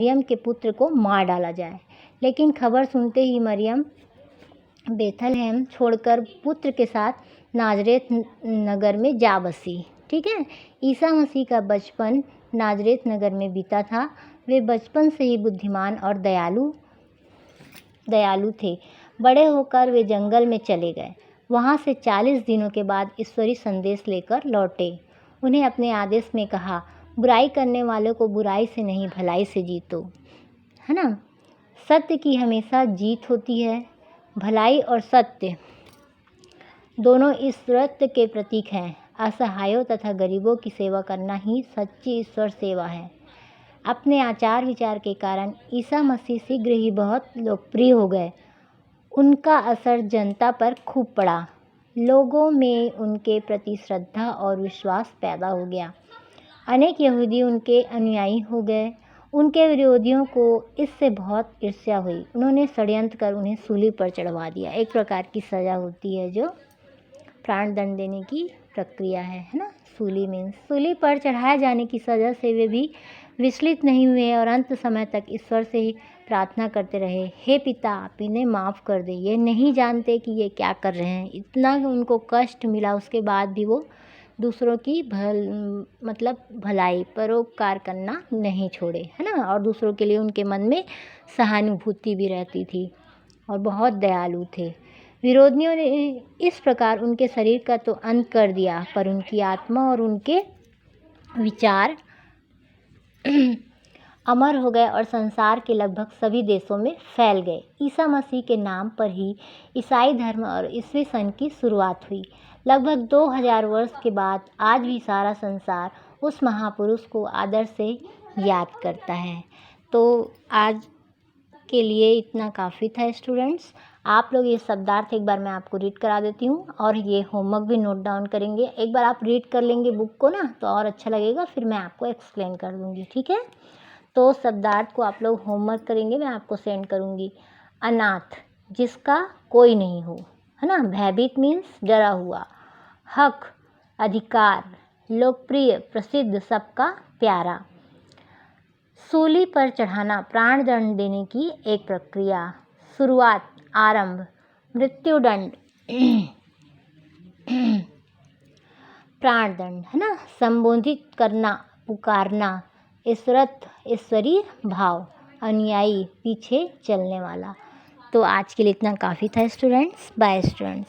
मरियम के पुत्र को मार डाला जाए। लेकिन खबर सुनते ही मरियम बेथलहम छोड़कर पुत्र के साथ नाजरेत नगर में जा बसी। ठीक है, ईसा मसीह का बचपन नाजरेत नगर में बीता था। वे बचपन से ही बुद्धिमान और दयालु थे। बड़े होकर वे जंगल में चले गए। वहाँ से 40 दिनों के बाद ईश्वरीय संदेश लेकर लौटे। उन्हें अपने आदेश में कहा, बुराई करने वालों को बुराई से नहीं भलाई से जीतो, है ना। सत्य की हमेशा जीत होती है। भलाई और सत्य दोनों ईश्वरत्व के प्रतीक हैं। असहायों तथा गरीबों की सेवा करना ही सच्ची ईश्वर सेवा है। अपने आचार विचार के कारण ईसा मसीह शीघ्र ही बहुत लोकप्रिय हो गए। उनका असर जनता पर खूब पड़ा। लोगों में उनके प्रति श्रद्धा और विश्वास पैदा हो गया। अनेक यहूदी उनके अनुयायी हो गए। उनके विरोधियों को इससे बहुत ईर्ष्या हुई। उन्होंने षड्यंत्र कर उन्हें सूली पर चढ़वा दिया। एक प्रकार की सज़ा होती है जो प्राण दंड देने की प्रक्रिया है ना। सूली पर चढ़ाए जाने की सज़ा से वे भी विचलित नहीं हुए और अंत समय तक ईश्वर से ही प्रार्थना करते रहे, हे पिता, आप इन्हें माफ़ कर दे, ये नहीं जानते कि ये क्या कर रहे हैं। इतना उनको कष्ट मिला, उसके बाद भी वो दूसरों की भलाई परोपकार करना नहीं छोड़े, है ना। और दूसरों के लिए उनके मन में सहानुभूति भी रहती थी और बहुत दयालु थे। विरोधियों ने इस प्रकार उनके शरीर का तो अंत कर दिया, पर उनकी आत्मा और उनके विचार अमर हो गए और संसार के लगभग सभी देशों में फैल गए। ईसा मसीह के नाम पर ही ईसाई धर्म और ईसवी सन की शुरुआत हुई। लगभग 2000 वर्ष के बाद आज भी सारा संसार उस महापुरुष को आदर से याद करता है। तो आज के लिए इतना काफ़ी था स्टूडेंट्स। आप लोग ये शब्दार्थ एक बार मैं आपको रीड करा देती हूँ और ये होमवर्क भी नोट डाउन करेंगे। एक बार आप रीड कर लेंगे बुक को ना तो और अच्छा लगेगा, फिर मैं आपको एक्सप्लेन कर दूँगी, ठीक है। तो शब्दार्थ को आप लोग होमवर्क करेंगे, मैं आपको सेंड करूँगी। अनाथ, जिसका कोई नहीं हो, है ना। भयभीत मीन्स डरा हुआ। हक, अधिकार। लोकप्रिय, प्रसिद्ध, सबका प्यारा। सूली पर चढ़ाना, प्राण दंड देने की एक प्रक्रिया। शुरुआत, आरंभ। मृत्युदंड प्राण दंड, है ना। संबोधित करना, पुकारना। ईश्वरीय भाव। अनुयायी, पीछे चलने वाला। तो आज के लिए इतना काफ़ी था स्टूडेंट्स। Bye students.